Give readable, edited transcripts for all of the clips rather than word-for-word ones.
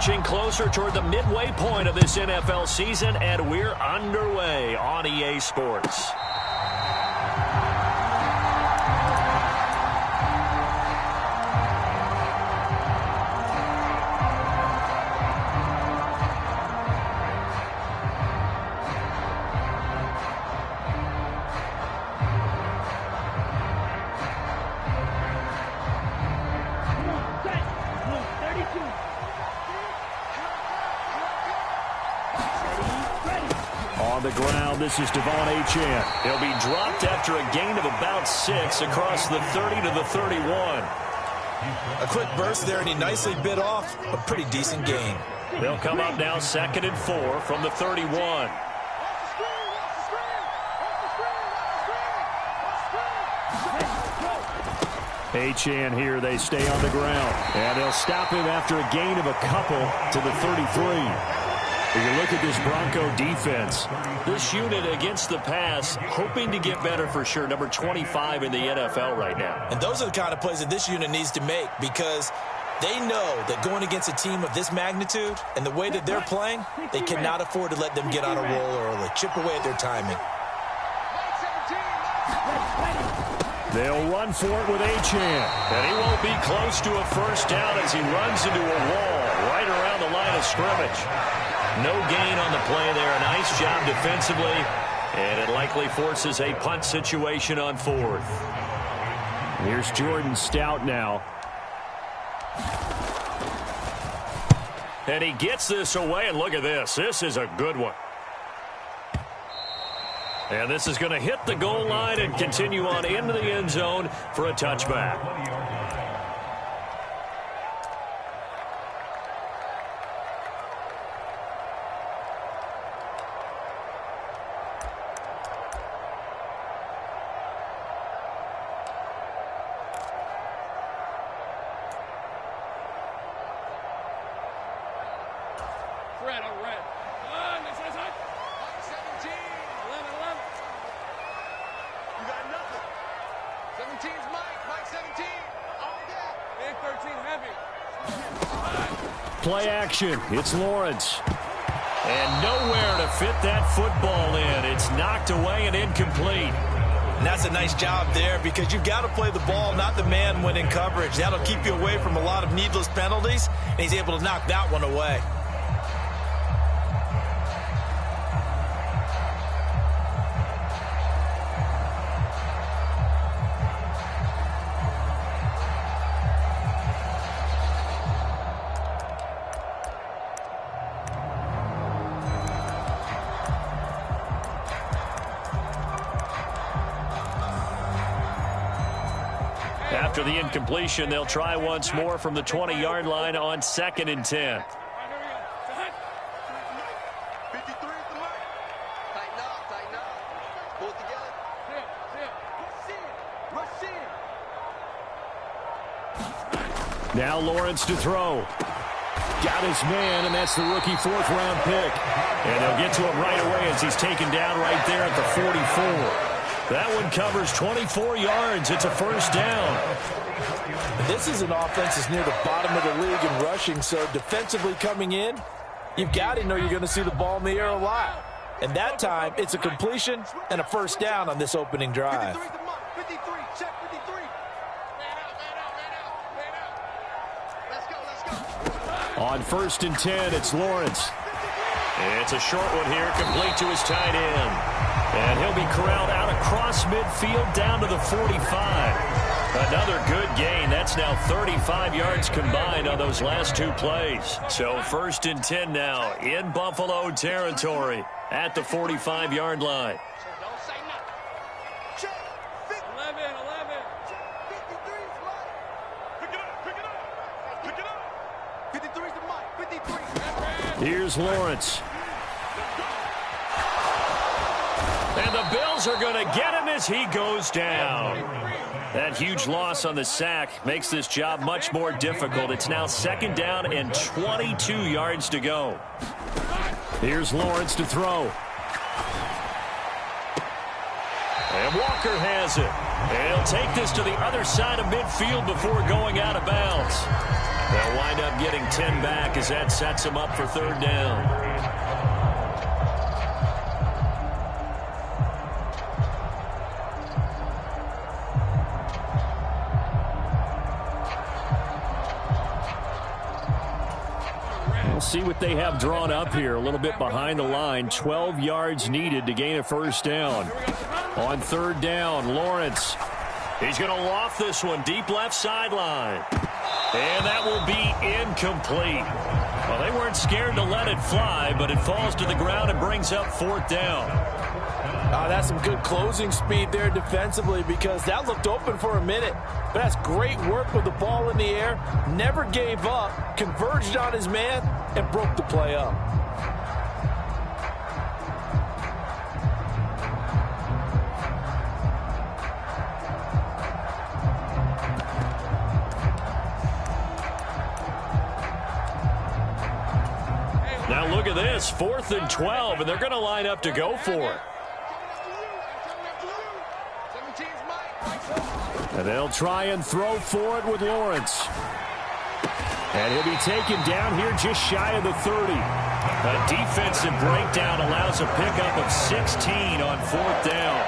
inching closer toward the midway point of this NFL season, and we're underway on EA Sports. On the ground, this is Devon Achane. He'll be dropped after a gain of about 6 across the 30 to the 31. A quick burst there, and he nicely bit off a pretty decent gain. They'll come up now 2nd and 4 from the 31. Achane here, they stay on the ground. And they'll stop him after a gain of a couple to the 33. If you look at this Bronco defense, this unit against the pass, hoping to get better for sure. Number 25 in the NFL right now. And those are the kind of plays that this unit needs to make, because they know that going against a team of this magnitude and the way that they're playing, they cannot afford to let them get on a roll early. Chip away at their timing. They'll run for it with Achane. And he won't be close to a first down as he runs into a wall right around the line of scrimmage. No gain on the play there. A nice job defensively. And it likely forces a punt situation on 4th. Here's Jordan Stout now. And he gets this away, and look at this. This is a good one. And this is going to hit the goal line and continue on into the end zone for a touchback. Play action. It's Lawrence. And nowhere to fit that football in. It's knocked away and incomplete. And that's a nice job there, because you've got to play the ball, not the man when in coverage. That'll keep you away from a lot of needless penalties, and he's able to knock that one away. After the incompletion, they'll try once more from the 20-yard line on 2nd and 10. Now Lawrence to throw. Got his man, and that's the rookie 4th-round pick. And they'll get to him right away as he's taken down right there at the 44. That one covers 24 yards. It's a first down. This is an offense that's near the bottom of the league in rushing, so defensively coming in, you've got to know you're going to see the ball in the air a lot. And that time, it's a completion and a first down on this opening drive. 53, check 53. Let's go. On 1st and 10, it's Lawrence. It's a short one here, complete to his tight end. And he'll be corralled out across midfield down to the 45. Another good gain. That's now 35 yards combined on those last 2 plays. So 1st and 10 now in Buffalo territory at the 45-yard line. Don't say nothing. Check. 11. Check 53 is right. Pick it up. 53 is the mic. 53. Here's Lawrence. And the Bills are going to get him as he goes down. That huge loss on the sack makes this job much more difficult. It's now 2nd down and 22 yards to go. Here's Lawrence to throw. And Walker has it. And he'll take this to the other side of midfield before going out of bounds. They'll wind up getting 10 back as that sets them up for third down. We'll see what they have drawn up here. A little bit behind the line. 12 yards needed to gain a first down. On third down, Lawrence. He's going to loft this one deep left sideline. And that will be incomplete. Well, they weren't scared to let it fly, but it falls to the ground and brings up fourth down. That's some good closing speed there defensively, because that looked open for a minute. But that's great work with the ball in the air. Never gave up, converged on his man, and broke the play up. Now look at this, 4th and 12, and they're going to line up to go for it. And they'll try and throw for it with Lawrence. And he'll be taken down here just shy of the 30. A defensive breakdown allows a pickup of 16 on fourth down.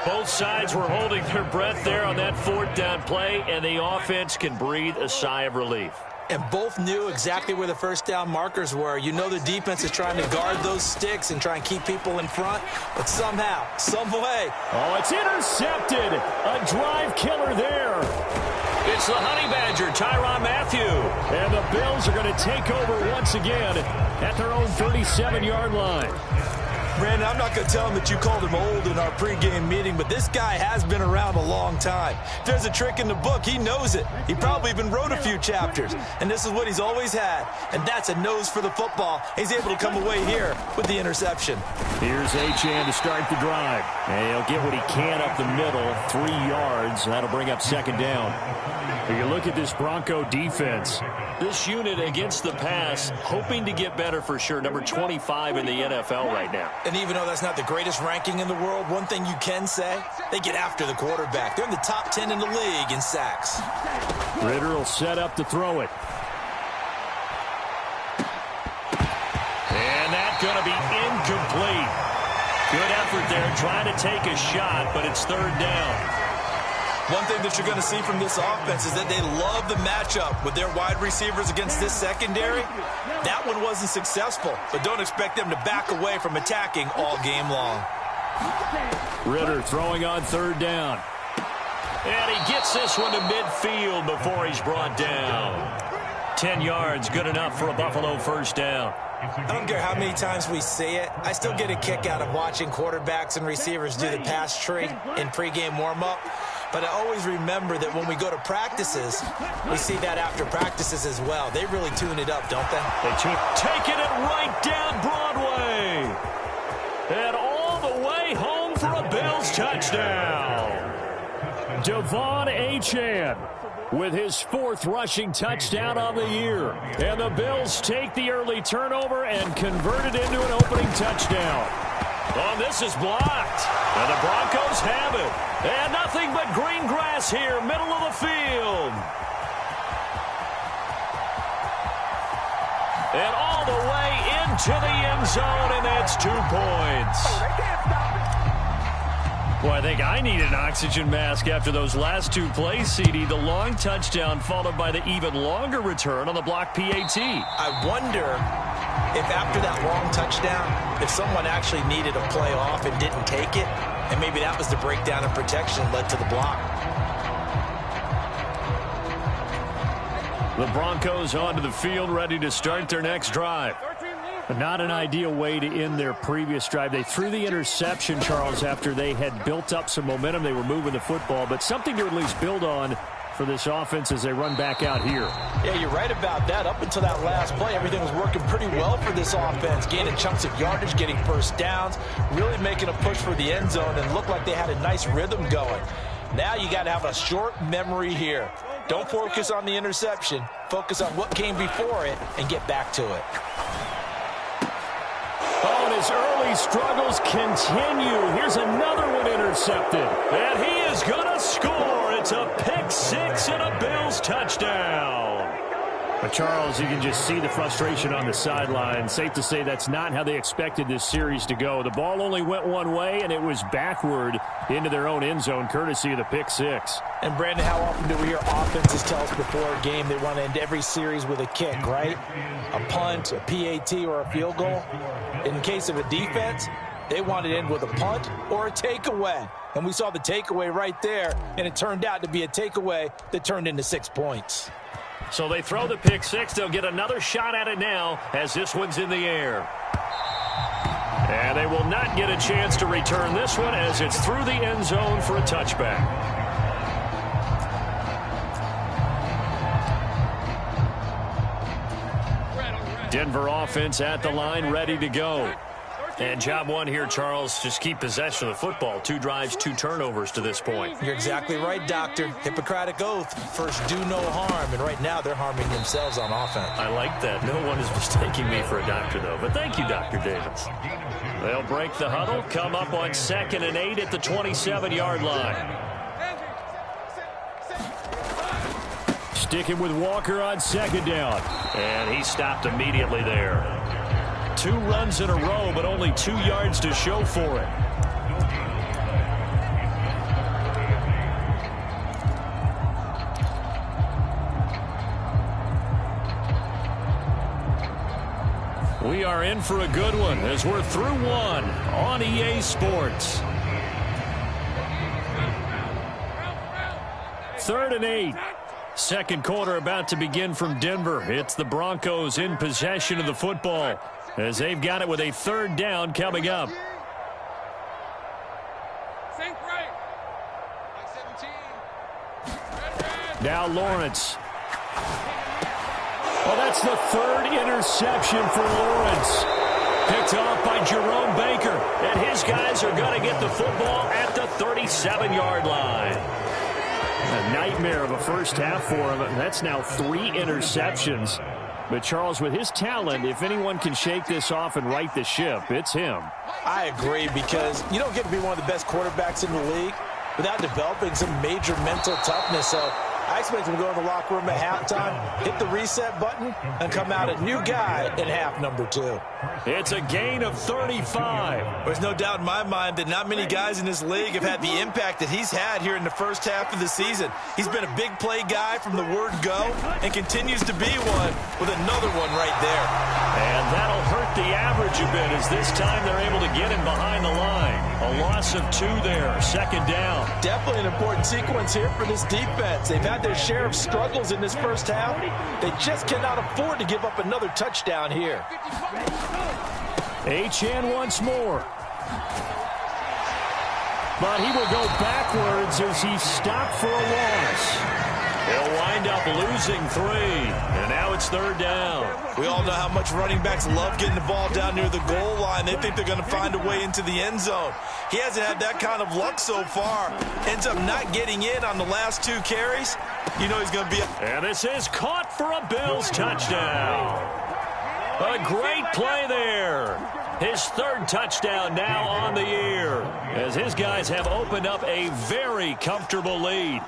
Both sides were holding their breath there on that fourth down play, and the offense can breathe a sigh of relief. And both knew exactly where the first down markers were. You know the defense is trying to guard those sticks and try and keep people in front, but somehow, some way. Oh, it's intercepted. A drive killer there. It's the Honey Badger, Tyrann Mathieu. And the Bills are going to take over once again at their own 37-yard line. Brandon, I'm not going to tell him that you called him old in our pregame meeting, but this guy has been around a long time. If there's a trick in the book, he knows it. He probably even wrote a few chapters, and this is what he's always had, and that's a nose for the football. He's able to come away here with the interception. Here's Achane to start the drive. And he'll get what he can up the middle, 3 yards. That'll bring up second down. You look at this Bronco defense. This unit against the pass, hoping to get better for sure. Number 25 in the NFL right now. And even though that's not the greatest ranking in the world, one thing you can say, they get after the quarterback. They're in the top 10 in the league in sacks. Ritter will set up to throw it. And that's going to be incomplete. Good effort there, trying to take a shot, but it's third down. One thing that you're going to see from this offense is that they love the matchup with their wide receivers against this secondary. That one wasn't successful, but don't expect them to back away from attacking all game long. Ritter throwing on third down. And he gets this one to midfield before he's brought down. 10 yards, good enough for a Buffalo first down. I don't care how many times we see it. I still get a kick out of watching quarterbacks and receivers do the pass tree in pregame warm-up. But I always remember that when we go to practices, we see that after practices as well. They really tune it up, don't they? Taking it right down Broadway. And all the way home for a Bills touchdown. Devon Achane with his 4th rushing touchdown on the year. And the Bills take the early turnover and convert it into an opening touchdown. Oh, this is blocked. And the Broncos have it. And nothing but green grass here, middle of the field. And all the way into the end zone, and that's 2 points. Boy, I think I need an oxygen mask after those last 2 plays, CD. The long touchdown followed by the even longer return on the block PAT. I wonder if after that long touchdown, if someone actually needed a play off and didn't take it, and maybe that was the breakdown in protection that led to the block. The Broncos onto the field, ready to start their next drive. Not an ideal way to end their previous drive. They threw the interception, Charles, after they had built up some momentum. They were moving the football, but something to at least build on for this offense as they run back out here. Yeah, you're right about that. Up until that last play, everything was working pretty well for this offense, gaining chunks of yardage, getting first downs, really making a push for the end zone, and looked like they had a nice rhythm going. Now you got to have a short memory here. Don't focus on the interception. Focus on what came before it and get back to it. Oh, and his early struggles continue. Here's another one intercepted. And he is going to score. It's a pick six and a Bills touchdown. But Charles, you can just see the frustration on the sideline. Safe to say that's not how they expected this series to go. The ball only went one way, and it was backward into their own end zone, courtesy of the pick six. And, Brandon, how often do we hear offenses tell us before a game they want to end every series with a kick, right? A punt, a PAT, or a field goal. In case of a defense, they want to end with a punt or a takeaway. And we saw the takeaway right there, and it turned out to be a takeaway that turned into 6 points. So they throw the pick six. They'll get another shot at it now as this one's in the air. And they will not get a chance to return this one as it's through the end zone for a touchback. Denver offense at the line, ready to go. And job one here, Charles, just keep possession of the football. 2 drives, 2 turnovers to this point. You're exactly right, Doctor. Hippocratic oath. First, do no harm. And right now, they're harming themselves on offense. I like that. No one is mistaking me for a doctor, though. But thank you, Dr. Davis. They'll break the huddle, come up on 2nd and 8 at the 27-yard line. Sticking with Walker on 2nd down. And he stopped immediately there. 2 runs in a row, but only 2 yards to show for it. We are in for a good one as we're through one on EA Sports. 3rd and 8. Second quarter about to begin from Denver. It's the Broncos in possession of the football as they've got it with a 3rd down coming up. Now Lawrence. Well, that's the 3rd interception for Lawrence. Picked off by Jerome Baker. And his guys are going to get the football at the 37-yard line. A nightmare of a first half for him. That's now 3 interceptions. But, Charles, with his talent, if anyone can shake this off and right the ship, it's him. I agree, because you don't get to be one of the best quarterbacks in the league without developing some major mental toughness. So I expect him to go in the locker room at halftime, hit the reset button, and come out a new guy in half number 2. It's a gain of 35. There's no doubt in my mind that not many guys in this league have had the impact that he's had here in the first half of the season. He's been a big play guy from the word go and continues to be one with another one right there. And that'll hurt the average a bit as this time they're able to get him behind the line. A loss of 2 there, 2nd down. Definitely an important sequence here for this defense. They've had their share of struggles in this first half. They just cannot afford to give up another touchdown here. Achane once more. But he will go backwards as he's stopped for a loss. He'll wind up losing 3. And now it's 3rd down. We all know how much running backs love getting the ball down near the goal line. They think they're going to find a way into the end zone. He hasn't had that kind of luck so far. Ends up not getting in on the last 2 carries. You know he's going to be... And this is caught for a Bills touchdown. A great play there. His 3rd touchdown now on the year as his guys have opened up a very comfortable lead.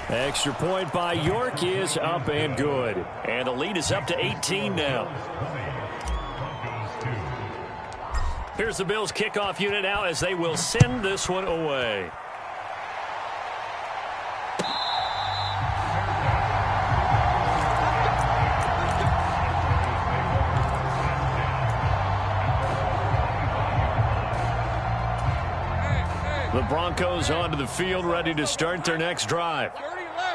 Extra point by York is up and good. And the lead is up to 18 now. Here's the Bills kickoff unit now as they will send this one away. The Broncos onto the field, ready to start their next drive.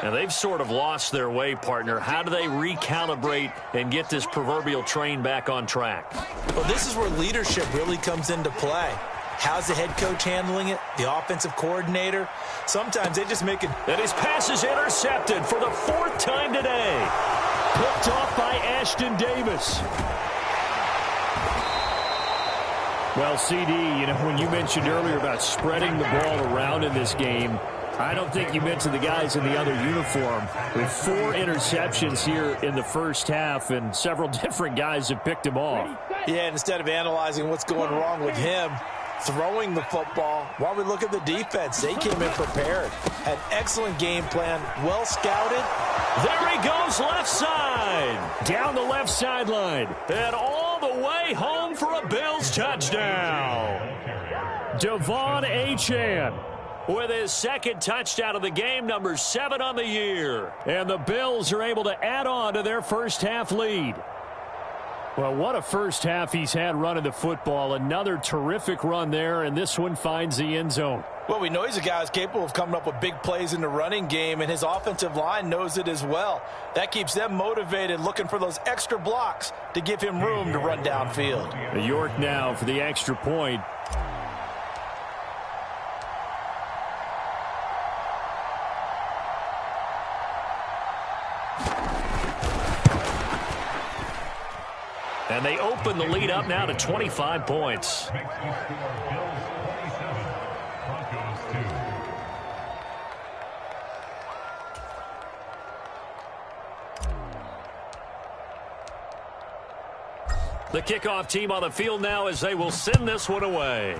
Now, they've sort of lost their way, partner. How do they recalibrate and get this proverbial train back on track? Well, this is where leadership really comes into play. How's the head coach handling it? The offensive coordinator? Sometimes they just make it. And his pass is intercepted for the 4th time today. Picked off by Ashton Davis. Well, CD, you know, when you mentioned earlier about spreading the ball around in this game, I don't think you mentioned the guys in the other uniform. With 4 interceptions here in the first half, and several different guys have picked him off. Yeah, and instead of analyzing what's going wrong with him, throwing the football, while we look at the defense, they came in prepared. Had excellent game plan, well scouted. There he goes left side. Down the left sideline. And all the way home for a Bills touchdown. Devon Achane with his second touchdown of the game, number 7 on the year. And the Bills are able to add on to their first half lead. Well, what a first half he's had running the football. Another terrific run there, and this one finds the end zone. Well, we know he's a guy who's capable of coming up with big plays in the running game, and his offensive line knows it as well. That keeps them motivated, looking for those extra blocks to give him room to run downfield. York now for the extra point. And they open the lead up now to 25 points. The kickoff team on the field now as they will send this one away.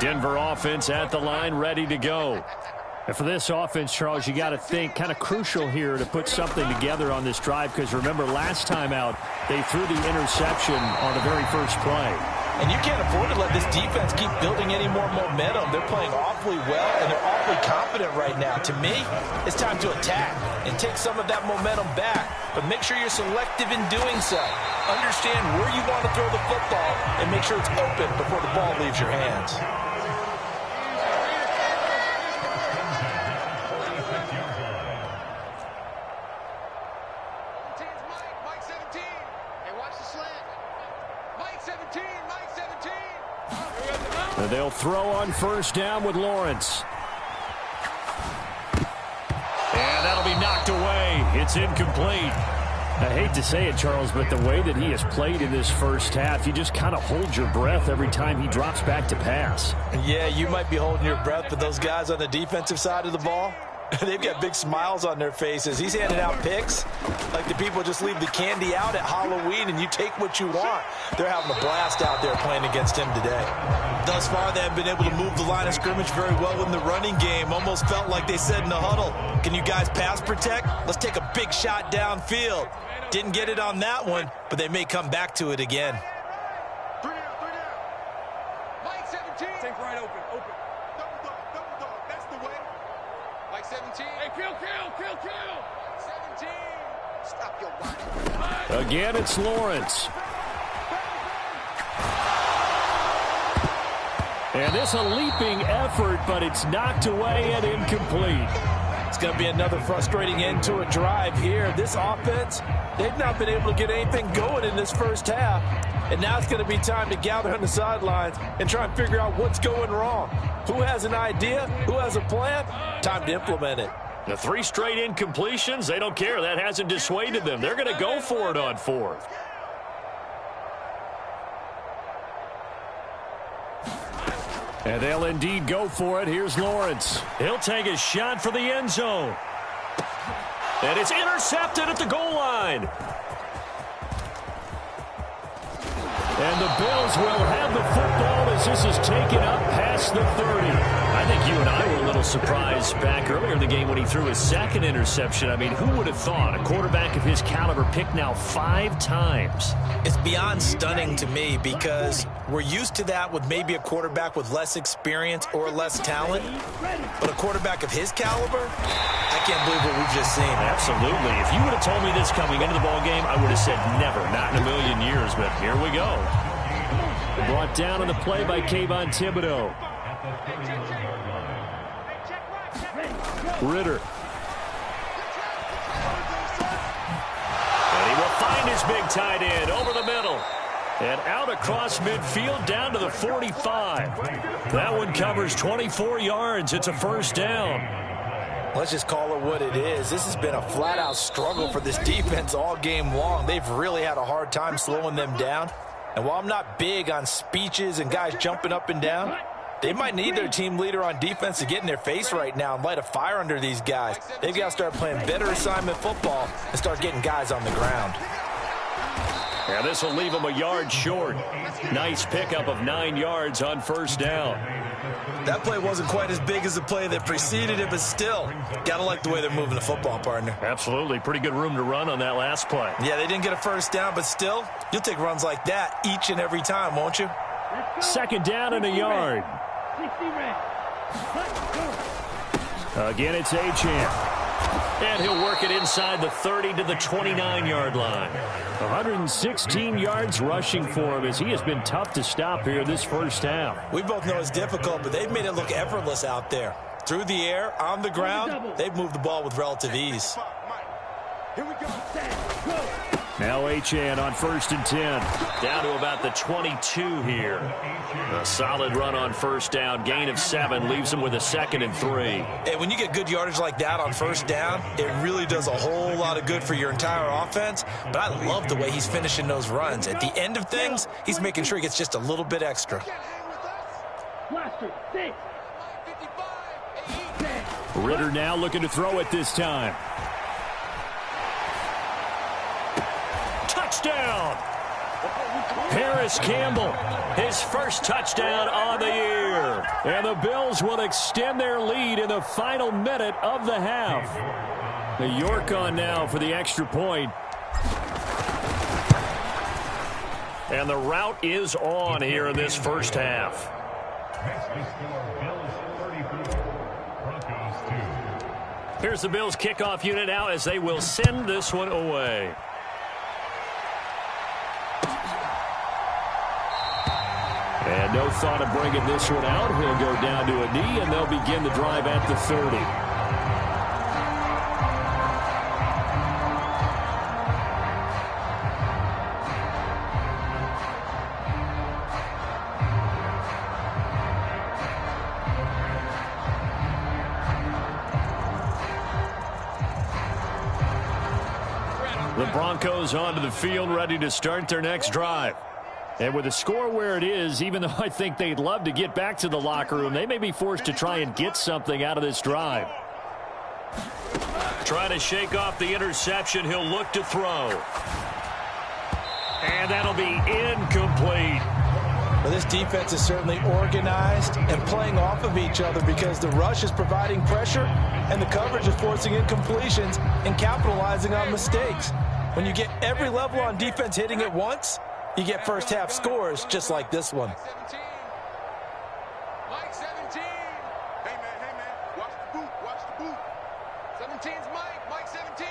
Denver offense at the line, ready to go. And for this offense, Charles, you got to think kind of crucial here to put something together on this drive, because remember last time out they threw the interception on the very first play. And you can't afford to let this defense keep building any more momentum. They're playing awfully well, and they're awfully confident right now. To me, it's time to attack and take some of that momentum back, but make sure you're selective in doing so. Understand where you want to throw the football and make sure it's open before the ball leaves your hands. They'll throw on first down with Lawrence. And that'll be knocked away. It's incomplete. I hate to say it, Charles, but the way that he has played in this first half, you just kind of hold your breath every time he drops back to pass. Yeah, you might be holding your breath, but those guys on the defensive side of the ball, they've got big smiles on their faces. He's handing out picks like the people just leave the candy out at Halloween and you take what you want. They're having a blast out there playing against him today. Thus far, they have been able to move the line of scrimmage very well in the running game. Almost felt like they said in the huddle, can you guys pass protect? Let's take a big shot downfield. Didn't get it on that one, but they may come back to it again. 3 down. Mike 17. Take right open. Double dog. That's the way. Mike 17. Hey, kill. 17. Stop your whining. Again, it's Lawrence. And this a leaping effort, but it's knocked away and incomplete. It's going to be another frustrating end to a drive here. This offense, they've not been able to get anything going in this first half. And now it's going to be time to gather on the sidelines and try and figure out what's going wrong. Who has an idea? Who has a plan? Time to implement it. The 3 straight incompletions, they don't care. That hasn't dissuaded them. They're going to go for it on 4th. And they'll indeed go for it. Here's Lawrence. He'll take a shot for the end zone. And it's intercepted at the goal line. And the Bills will have the football as this is taken up past the 30. I think you and I were a little surprised back earlier in the game when he threw his second interception. I mean, who would have thought a quarterback of his caliber picked now 5 times? It's beyond stunning to me because we're used to that with maybe a quarterback with less experience or less talent. But a quarterback of his caliber, I can't believe what we've just seen. Absolutely. If you would have told me this coming into the ballgame, I would have said never, not in a million years. But here we go. Brought down on the play by Kayvon Thibodeau. Ritter. And he will find his big tight end over the middle. And out across midfield down to the 45. That one covers 24 yards. It's a first down. Let's just call it what it is. This has been a flat-out struggle for this defense all game long. They've really had a hard time slowing them down. And while I'm not big on speeches and guys jumping up and down, they might need their team leader on defense to get in their face right now and light a fire under these guys. They've got to start playing better assignment football and start getting guys on the ground. Yeah, this will leave them a yard short. Nice pickup of 9 yards on first down. That play wasn't quite as big as the play that preceded it, but still, got to like the way they're moving the football, partner. Absolutely. Pretty good room to run on that last play. Yeah, they didn't get a first down, but still, you'll take runs like that each and every time, won't you? Second down and a yard. Again, it's Achane. And he'll work it inside the 30 to the 29-yard line. 116 yards rushing for him as he has been tough to stop here this first half. We both know it's difficult, but they've made it look effortless out there. Through the air, on the ground, they've moved the ball with relative ease. Here we go. Go. Now Achane on 1st and 10. Down to about the 22 here. A solid run on first down. Gain of 7 leaves him with a 2nd and 3. Hey, when you get good yardage like that on first down, it really does a whole lot of good for your entire offense. But I love the way he's finishing those runs. At the end of things, he's making sure he gets just a little bit extra. Ritter now looking to throw it this time. Touchdown! Harris Campbell, his first touchdown on the year. And the Bills will extend their lead in the final minute of the half. The York on now for the extra point. And the route is on here in this first half. Here's the Bills kickoff unit now as they will send this one away. And no thought of bringing this one out. He'll go down to a knee, and they'll begin the drive at the 30. The Broncos onto the field, ready to start their next drive. And with the score where it is, even though I think they'd love to get back to the locker room, they may be forced to try and get something out of this drive. Trying to shake off the interception. He'll look to throw. And that'll be incomplete. Well, this defense is certainly organized and playing off of each other because the rush is providing pressure and the coverage is forcing incompletions and capitalizing on mistakes. When you get every level on defense hitting at once, you get first half scores just like this one. Mike 17. Hey, man. Watch the boot. Watch the boot. 17's Mike. Mike 17.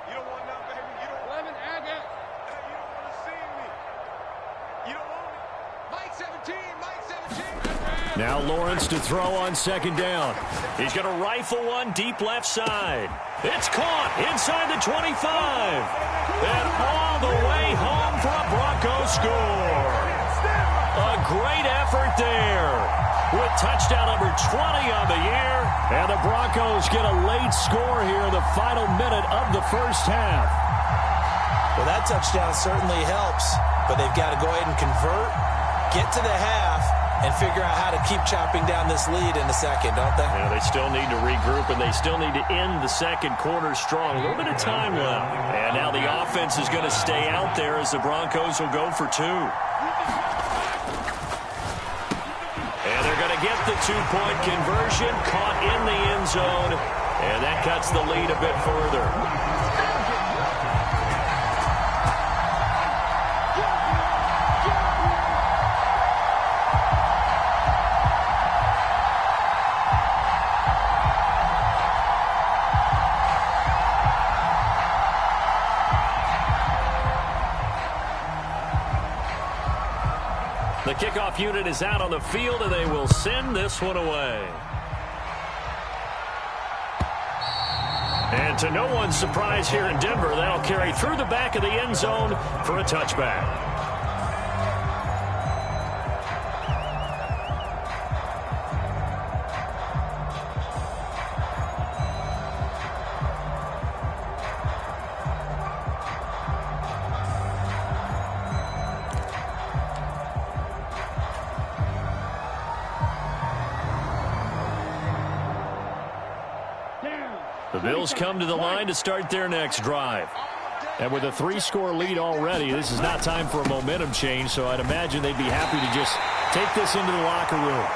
You don't want none, baby. You don't 11 Agate. Hey, you don't want to see me. You don't want me. Mike 17. Mike 17. Now Lawrence to throw on second down. He's going to rifle one deep left side. It's caught inside the 25. And all the way home for a Broncos score. A great effort there with touchdown number 20 on the year. And the Broncos get a late score here in the final minute of the first half. Well, that touchdown certainly helps, but they've got to go ahead and convert, get to the half, and figure out how to keep chopping down this lead in the second, don't they? Yeah, they still need to regroup, and they still need to end the second quarter strong. A little bit of time left. And now the offense is going to stay out there as the Broncos will go for 2. And they're going to get the 2-point conversion, caught in the end zone, and that cuts the lead a bit further. The kickoff unit is out on the field, and they will send this one away. And to no one's surprise here in Denver, that'll carry through the back of the end zone for a touchback. The Bills come to the line to start their next drive. And with a 3-score lead already, this is not time for a momentum change, so I'd imagine they'd be happy to just take this into the locker room.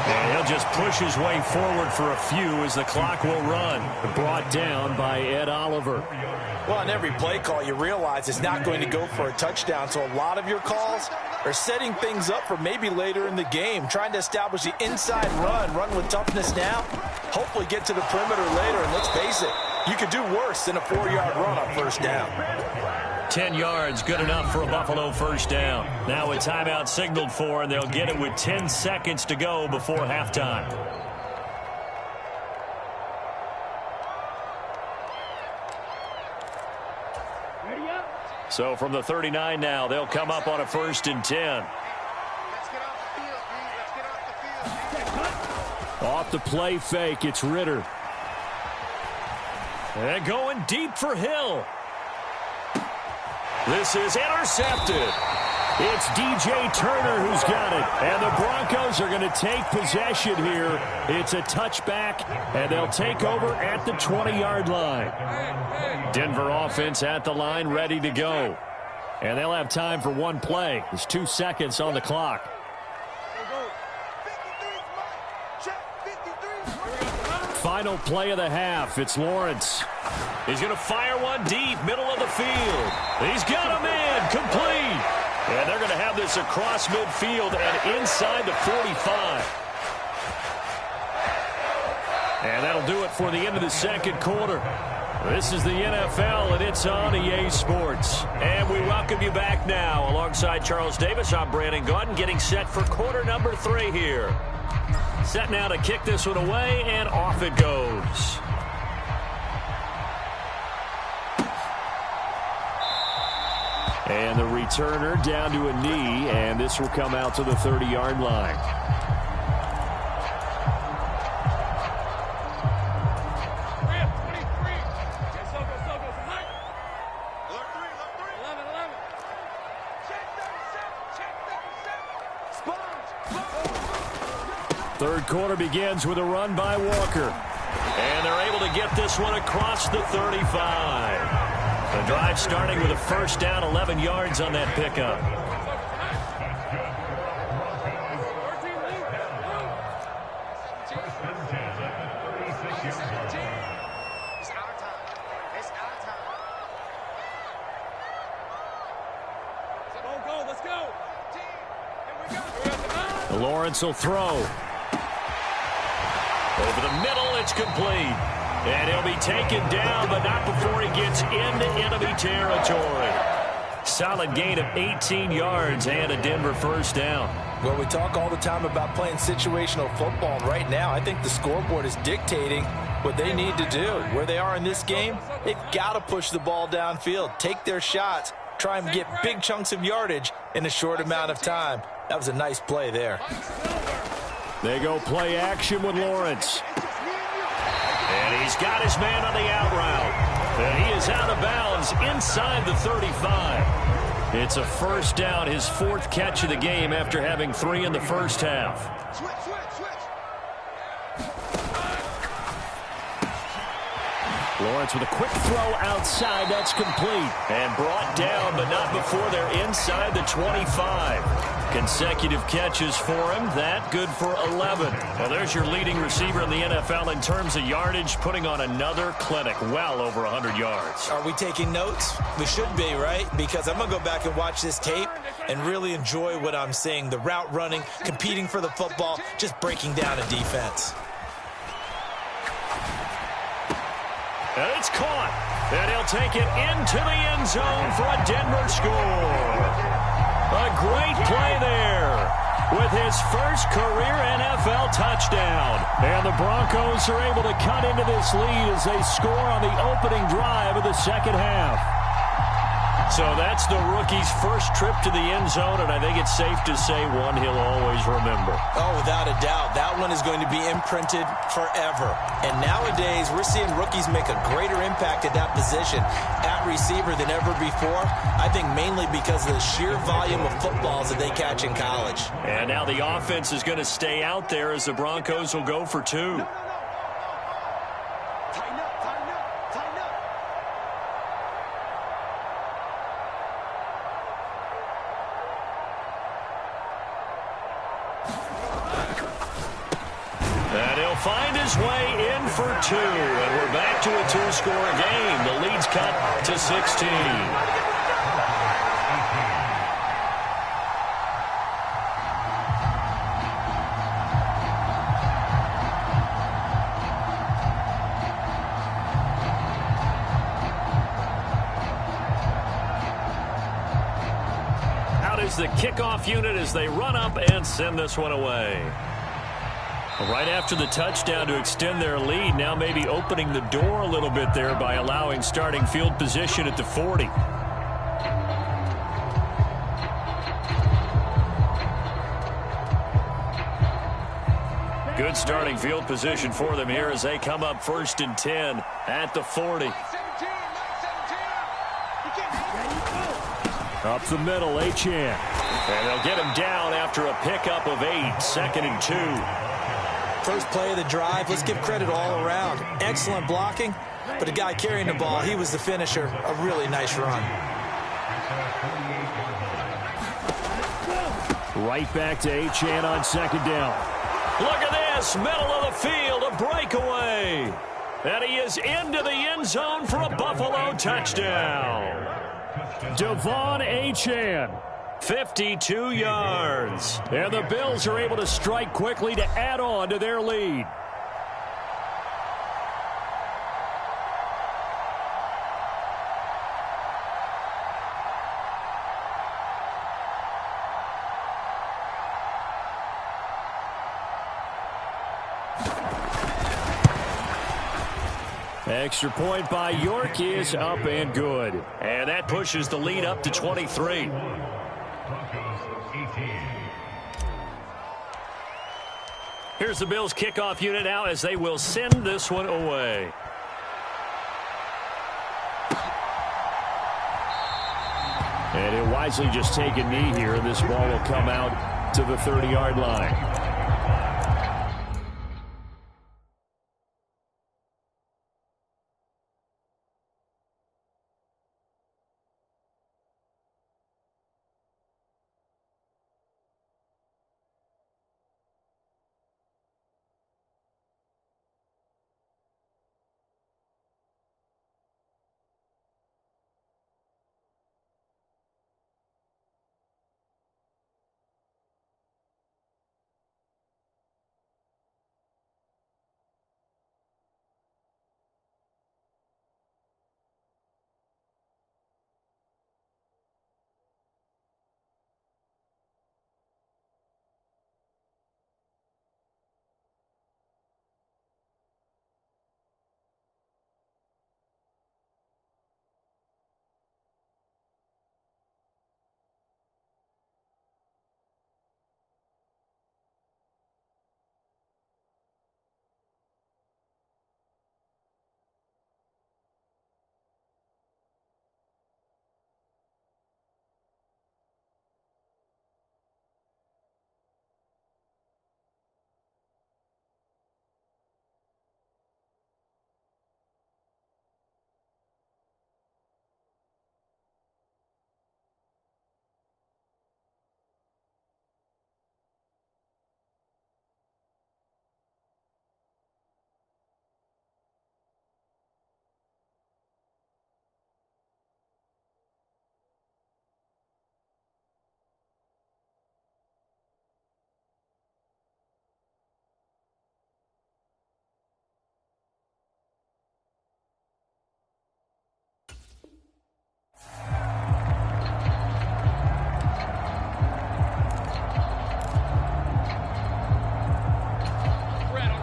And he'll just push his way forward for a few as the clock will run. Brought down by Ed Oliver. Well, on every play call, you realize it's not going to go for a touchdown, so a lot of your calls are setting things up for maybe later in the game, trying to establish the inside run with toughness now, hopefully get to the perimeter later, and let's face it, you could do worse than a 4-yard run on first down. 10 yards, good enough for a Buffalo first down. Now a timeout signaled for, and they'll get it with 10 seconds to go before halftime. So from the 39 now, they'll come up on a 1st and 10. Off the play fake, it's Ritter. And going deep for Hill. This is intercepted. It's DJ Turner who's got it. And the Broncos are going to take possession here. It's a touchback, and they'll take over at the 20-yard line. Denver offense at the line, ready to go. And they'll have time for one play. There's 2 seconds on the clock. Final play of the half. It's Lawrence. He's going to fire one deep, middle of the field. He's got a man, complete. And they're going to have this across midfield and inside the 45. And that'll do it for the end of the second quarter. This is the NFL, and it's on EA Sports. And we welcome you back now. Alongside Charles Davis, I'm Brandon Gaudin, getting set for quarter number 3 here. Set now to kick this one away, and off it goes. And the returner down to a knee, and this will come out to the 30-yard line. Third quarter begins with a run by Walker. And they're able to get this one across the 35. The drive starting with a first down, 11 yards on that pickup. Lawrence will throw. Over the middle, it's complete. And he'll be taken down, but not before he gets into enemy territory. Solid gain of 18 yards and a Denver first down. Well, we talk all the time about playing situational football, and right now I think the scoreboard is dictating what they need to do. Where they are in this game, they've got to push the ball downfield, take their shots, try and get big chunks of yardage in a short amount of time. That was a nice play there. They go play action with Lawrence. And he's got his man on the out route. And he is out of bounds inside the 35. It's a first down, his 4th catch of the game after having 3 in the first half. Lawrence with a quick throw outside. That's complete. And brought down, but not before they're inside the 25. Consecutive catches for him. That good for 11. Well, there's your leading receiver in the NFL in terms of yardage, putting on another clinic, well over 100 yards. Are we taking notes? We should be, right? Because I'm going to go back and watch this tape and really enjoy what I'm seeing. The route running, competing for the football, just breaking down a defense. And it's caught. And he'll take it into the end zone for a Denver score. A great play there with his first career NFL touchdown. And the Broncos are able to cut into this lead as they score on the opening drive of the second half. So that's the rookie's first trip to the end zone, and I think it's safe to say one he'll always remember. Oh, without a doubt. That one is going to be imprinted forever. And nowadays, we're seeing rookies make a greater impact at that position at receiver than ever before. I think mainly because of the sheer volume of footballs that they catch in college. And now the offense is going to stay out there as the Broncos will go for 2. Tighten up, tighten up. find his way in for two. And we're back to a two-score game. The lead's cut to 16. The kickoff unit as they run up and send this one away. Right after the touchdown to extend their lead, now maybe opening the door a little bit there by allowing starting field position at the 40. Good starting field position for them here as they come up 1st and 10 at the 40. Up the middle, Achane. And they'll get him down after a pickup of 8, 2nd and 2. First play of the drive, let's give credit all around. Excellent blocking, but the guy carrying the ball, he was the finisher. A really nice run. Right back to Achane on 2nd down. Look at this, middle of the field, a breakaway. And he is into the end zone for a Buffalo touchdown. Devon Achane. 52 yards. And the Bills are able to strike quickly to add on to their lead. Extra point by York is up and good. And that pushes the lead up to 23. Here's the Bills kickoff unit now as they will send this one away. And he'll wisely just take a knee here. This ball will come out to the 30-yard line.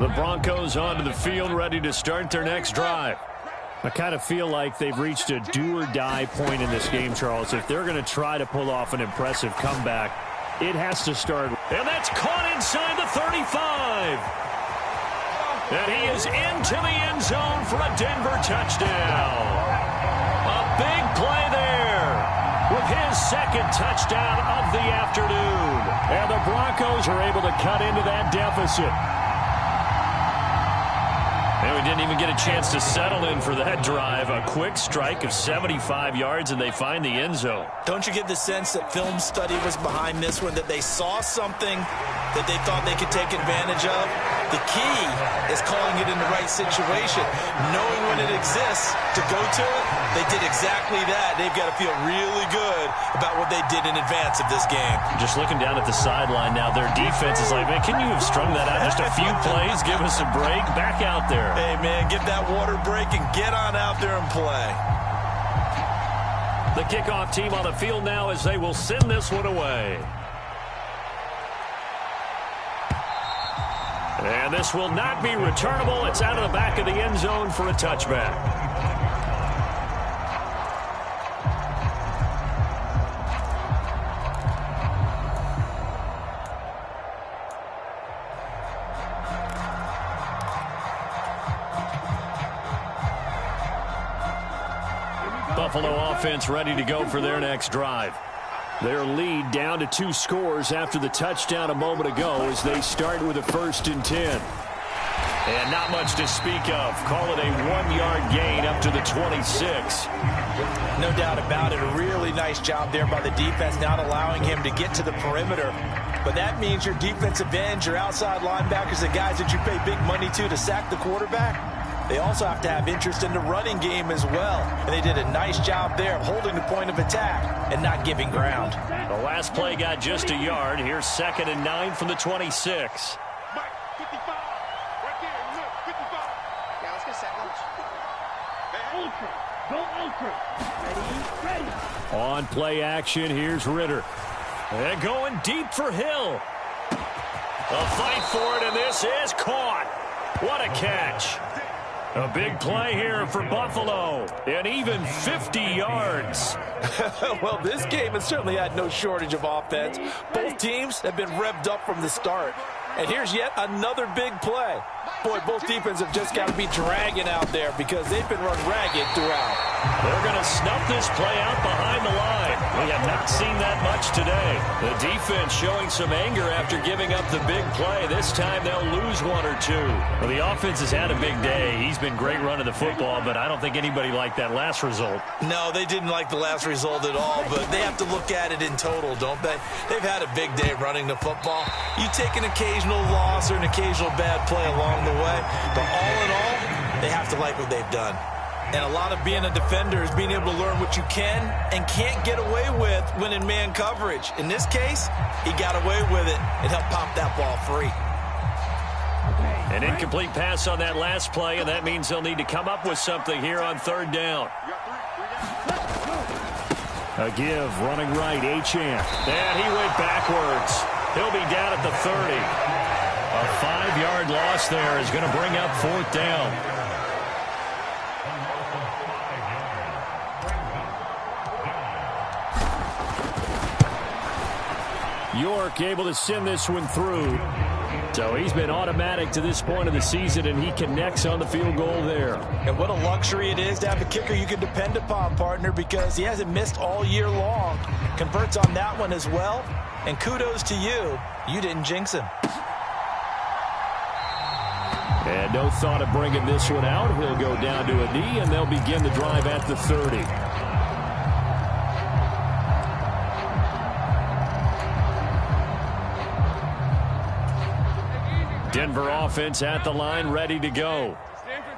The Broncos onto the field, ready to start their next drive. I kind of feel like they've reached a do-or-die point in this game, Charles. If they're going to try to pull off an impressive comeback, it has to start. And that's caught inside the 35. And he is into the end zone for a Denver touchdown. A big play there with his second touchdown of the afternoon. And the Broncos are able to cut into that deficit. And we didn't even get a chance to settle in for that drive. A quick strike of 75 yards, and they find the end zone. Don't you get the sense that film study was behind this one, that they saw something that they thought they could take advantage of? The key is calling it in the right situation, knowing when it exists to go to it. They did exactly that. They've got to feel really good about what they did in advance of this game. Just looking down at the sideline now, their defense is like, man, can you have strung that out just a few plays? Give us a break. Back out there. Hey, man, get that water break and get on out there and play. The kickoff team on the field now as they will send this one away. And this will not be returnable. It's out of the back of the end zone for a touchback. Buffalo offense ready to go for their next drive. Their lead down to 2 scores after the touchdown a moment ago as they start with a 1st and 10. And not much to speak of. Call it a 1-yard gain up to the 26. No doubt about it. A really nice job there by the defense, not allowing him to get to the perimeter. But that means your defensive ends, your outside linebackers, the guys that you pay big money to sack the quarterback, they also have to have interest in the running game as well. And they did a nice job there of holding the point of attack and not giving ground. The last play got just a yard. Here's 2nd and 9 from the 26. On play action, here's Ritter. And going deep for Hill. A fight for it, and this is caught. What a catch. A big play here for Buffalo, and even 50 yards. Well, this game has certainly had no shortage of offense. Both teams have been revved up from the start. And here's yet another big play. Boy, both defenses have just got to be dragging out there because they've been run ragged throughout. They're going to snuff this play out behind the line. We have not seen that much today. The defense showing some anger after giving up the big play. This time they'll lose 1 or 2. Well, the offense has had a big day. He's been great running the football, but I don't think anybody liked that last result. No, they didn't like the last result at all, but they have to look at it in total, don't they? They've had a big day running the football. You take an occasional loss or an occasional bad play along the way, but all in all, they have to like what they've done. And a lot of being a defender is being able to learn what you can and can't get away with when in man coverage. In this case, he got away with it and helped pop that ball free. An incomplete pass on that last play, and that means they'll need to come up with something here on 3rd down. A give, running right, Achane. And he went backwards. He'll be down at the 30. A 5-yard loss there is going to bring up 4th down. York able to send this one through. So he's been automatic to this point of the season, and he connects on the field goal there. And what a luxury it is to have a kicker you can depend upon, partner, because he hasn't missed all year long. Converts on that one as well. And kudos to you. You didn't jinx him. And no thought of bringing this one out. He'll go down to a knee, and they'll begin the drive at the 30. Denver offense at the line, ready to go.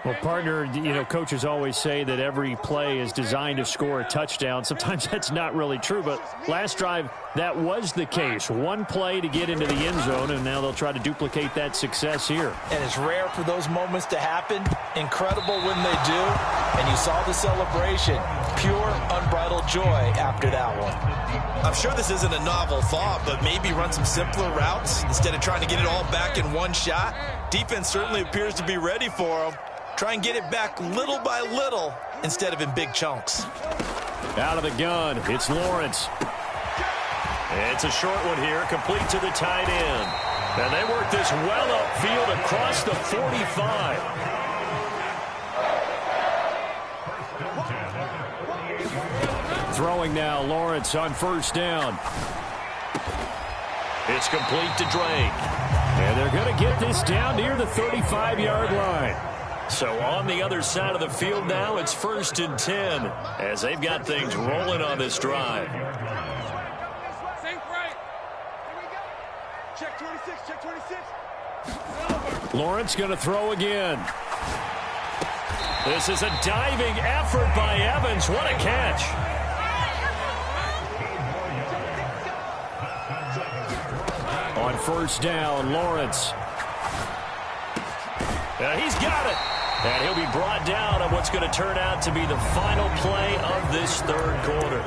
Well, partner, coaches always say that every play is designed to score a touchdown. Sometimes that's not really true, but last drive, that was the case. One play to get into the end zone, and now they'll try to duplicate that success here. And it's rare for those moments to happen. Incredible when they do. And you saw the celebration. Pure, unbridled joy after that one. I'm sure this isn't a novel thought, but maybe run some simpler routes instead of trying to get it all back in one shot. Defense certainly appears to be ready for them. Try and get it back little by little instead of in big chunks. Out of the gun, it's Lawrence. It's a short one here, complete to the tight end. And they work this well upfield across the 45. Throwing now, Lawrence on 1st down. It's complete to Drake. And they're going to get this down near the 35-yard line. So on the other side of the field now, it's 1st and 10 as they've got things rolling on this drive. Check 26, check 26. Lawrence going to throw again. This is a diving effort by Evans. What a catch. On 1st down, Lawrence. He's got it. And he'll be brought down on what's going to turn out to be the final play of this 3rd quarter.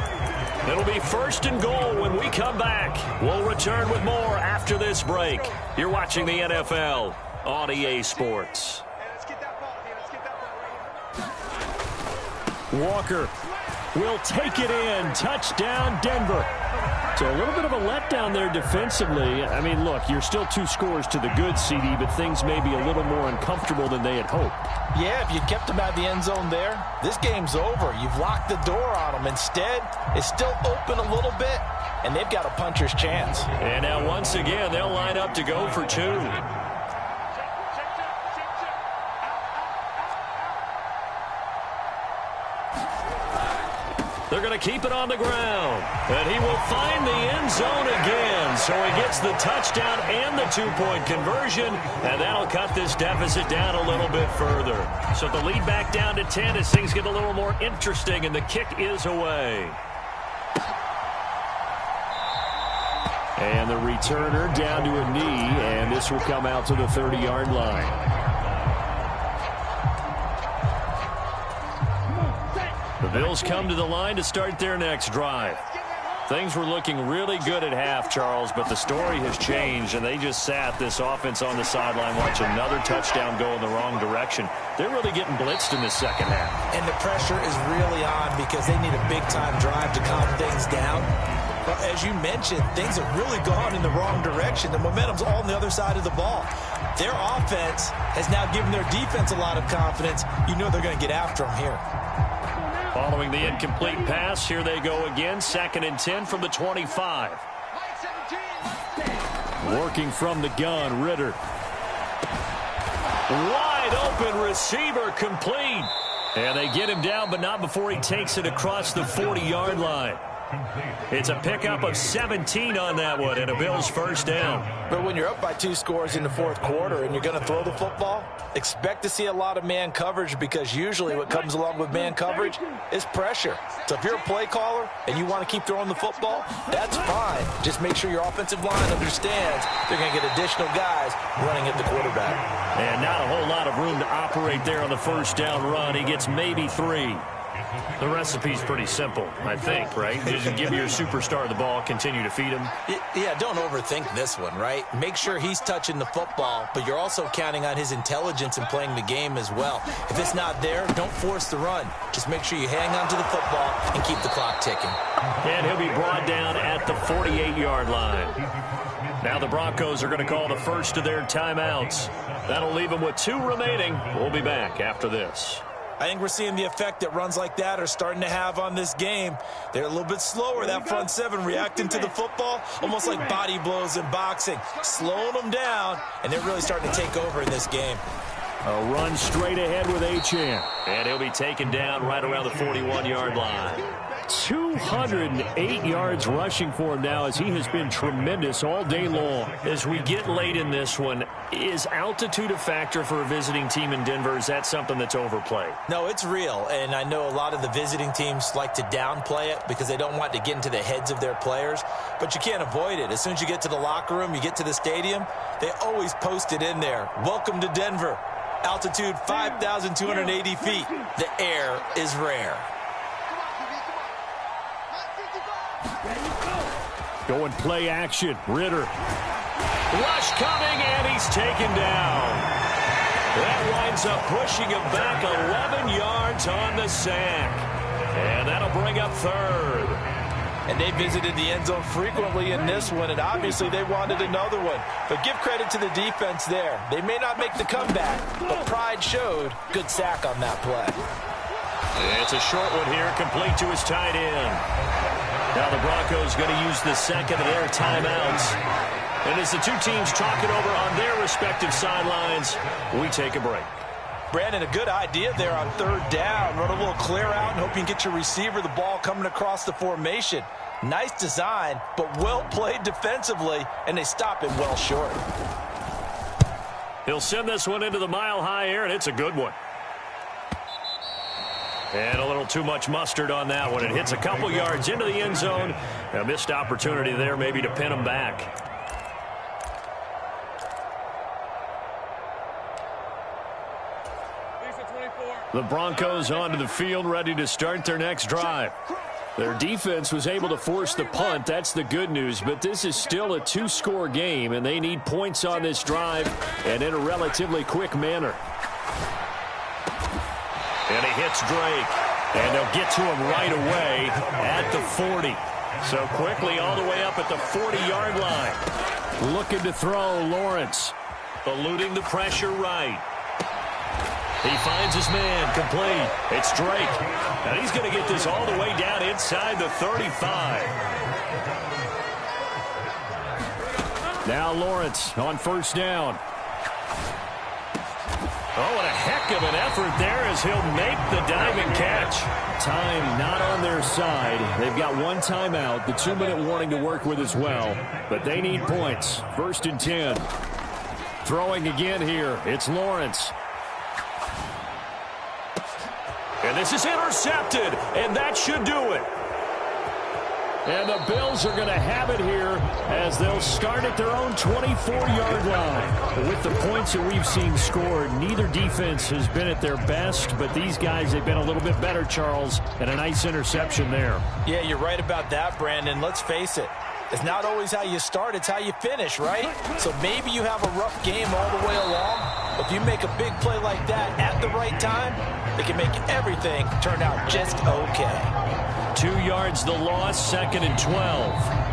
It'll be 1st and goal when we come back. We'll return with more after this break. You're watching the NFL on EA Sports. Walker will take it in. Touchdown, Denver. So a little bit of a letdown there defensively. I mean, look, you're still 2 scores to the good, CD, but things may be a little more uncomfortable than they had hoped. Yeah, if you kept them out of the end zone there, this game's over. You've locked the door on them. Instead, it's still open a little bit, and they've got a puncher's chance. And now once again, they'll line up to go for 2. They're going to keep it on the ground. And he will find the end zone again. So he gets the touchdown and the 2-point conversion. And that'll cut this deficit down a little bit further. So the lead back down to 10 as things get a little more interesting. And the kick is away. And the returner down to a knee. And this will come out to the 30-yard line. The Bills come to the line to start their next drive. Things were looking really good at half, Charles, but the story has changed, and they just sat this offense on the sideline watching another touchdown go in the wrong direction. They're really getting blitzed in the second half. And the pressure is really on because they need a big-time drive to calm things down. But as you mentioned, things have really gone in the wrong direction. The momentum's all on the other side of the ball. Their offense has now given their defense a lot of confidence. You know they're going to get after them here. Following the incomplete pass, here they go again. 2nd and 10 from the 25. Working from the gun, Ritter. Wide open receiver complete. And they get him down, but not before he takes it across the 40-yard line. It's a pickup of 17 on that one and a Bills 1st down. But when you're up by 2 scores in the 4th quarter and you're going to throw the football, expect to see a lot of man coverage because usually what comes along with man coverage is pressure. So if you're a play caller and you want to keep throwing the football, that's fine. Just make sure your offensive line understands they're going to get additional guys running at the quarterback. And not a whole lot of room to operate there on the 1st down run. He gets maybe 3. The recipe's pretty simple, I think, right? Just give your superstar the ball, continue to feed him. Yeah, don't overthink this one, right? Make sure he's touching the football, but you're also counting on his intelligence in playing the game as well. If it's not there, don't force the run. Just make sure you hang on to the football and keep the clock ticking. And he'll be brought down at the 48-yard line. Now the Broncos are going to call the first of their timeouts. That'll leave them with 2 remaining. We'll be back after this. I think we're seeing the effect that runs like that are starting to have on this game. They're a little bit slower, that front 7, reacting to the football, almost like body blows in boxing, slowing them down, and they're really starting to take over in this game. A run straight ahead with Achane. And he'll be taken down right around the 41-yard line. 208 yards rushing for him now as he has been tremendous all day long. As we get late in this one, is altitude a factor for a visiting team in Denver? Is that something that's overplayed? No, it's real, and I know a lot of the visiting teams like to downplay it because they don't want to get into the heads of their players, but you can't avoid it. As soon as you get to the locker room, you get to the stadium, they always post it in there. Welcome to Denver. Altitude 5,280 feet. The air is rare. Going play action. Ritter. Rush coming, and he's taken down. That winds up pushing him back 11 yards on the sack. And that'll bring up 3rd. And they visited the end zone frequently in this one, and obviously they wanted another one. But give credit to the defense there. They may not make the comeback, but pride showed. Good sack on that play. It's a short one here, complete to his tight end. Now the Broncos going to use the second of their timeouts. And as the 2 teams talk it over on their respective sidelines, we take a break. Brandon, a good idea there on third down. Run a little clear out and hope you can get your receiver the ball coming across the formation. Nice design, but well played defensively, and they stop it well short. He'll send this one into the mile-high air, and it's a good one. And a little too much mustard on that one. It hits a couple yards into the end zone. A missed opportunity there maybe to pin him back. The Broncos onto the field, ready to start their next drive. Their defense was able to force the punt. That's the good news. But this is still a two-score game, and they need points on this drive and in a relatively quick manner. And he hits Drake. And they'll get to him right away at the 40. So quickly all the way up at the 40-yard line. Looking to throw, Lawrence. Eluding the pressure right. He finds his man, complete. It's Drake. And he's going to get this all the way down inside the 35. Now Lawrence on first down. Oh, what a heck of an effort there as he'll make the diving catch. Time not on their side. They've got one timeout, the 2-minute warning to work with as well. But they need points. 1st and 10. Throwing again here. It's Lawrence. And this is intercepted, and that should do it. And the Bills are going to have it here as they'll start at their own 24-yard line. With the points that we've seen scored, neither defense has been at their best, but these guys, they've been a little bit better, Charles, and a nice interception there. Yeah, you're right about that, Brandon. Let's face it. It's not always how you start, it's how you finish, right? So maybe you have a rough game all the way along, but if you make a big play like that at the right time, it can make everything turn out just okay. 2 yards the loss, 2nd and 12.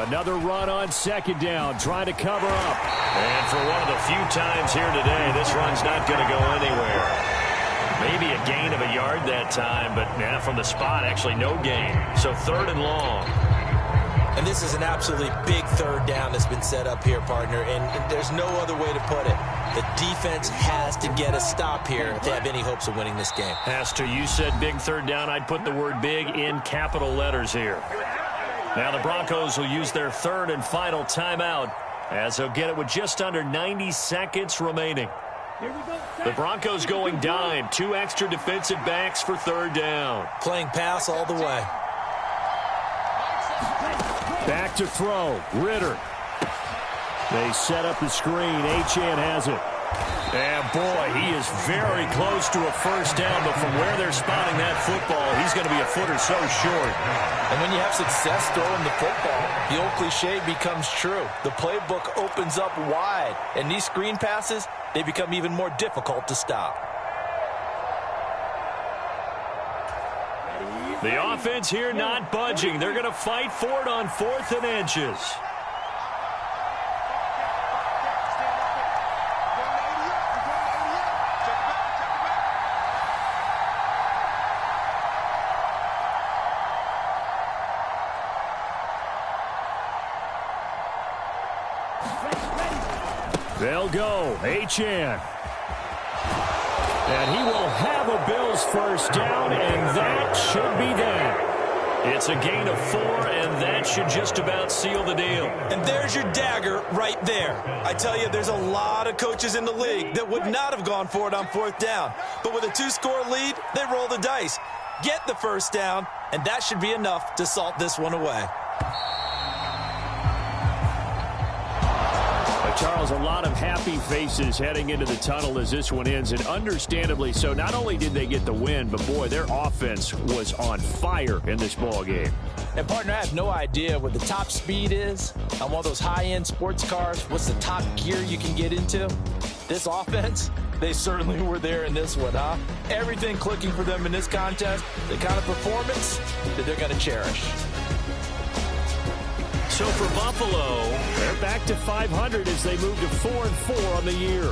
Another run on 2nd down, trying to cover up. And for one of the few times here today, this run's not going to go anywhere. Maybe a gain of a yard that time, but from the spot, actually no gain. So 3rd and long. And this is an absolutely big 3rd down that's been set up here, partner, and there's no other way to put it. The defense has to get a stop here if they have any hopes of winning this game. Has to. You said big 3rd down. I'd put the word big in capital letters here. Now the Broncos will use their 3rd and final timeout as they'll get it with just under 90 seconds remaining. The Broncos going dime. 2 extra defensive backs for 3rd down. Playing pass all the way. Back to throw. Ritter. They set up the screen. Achane has it. And, boy, he is very close to a 1st down, but from where they're spotting that football, he's going to be a foot or so short. And when you have success throwing the football, the old cliche becomes true. The playbook opens up wide, and these screen passes, they become even more difficult to stop. The offense here not budging. They're going to fight for it on 4th and inches. They'll go. Achane. And he will have a Bills 1st down, and that should be that. It's a gain of 4, and that should just about seal the deal. And there's your dagger right there. I tell you, there's a lot of coaches in the league that would not have gone for it on 4th down. But with a 2-score lead, they roll the dice. Get the 1st down, and that should be enough to salt this one away. Charles, a lot of happy faces heading into the tunnel as this one ends, and understandably so. Not only did they get the win, but, boy, their offense was on fire in this ball game. And, partner, I have no idea what the top speed is on one of those high-end sports cars. What's the top gear you can get into? This offense, they certainly were there in this one, huh? Everything clicking for them in this contest, the kind of performance that they're going to cherish. So for Buffalo, they're back to 500 as they move to 4-4 on the year.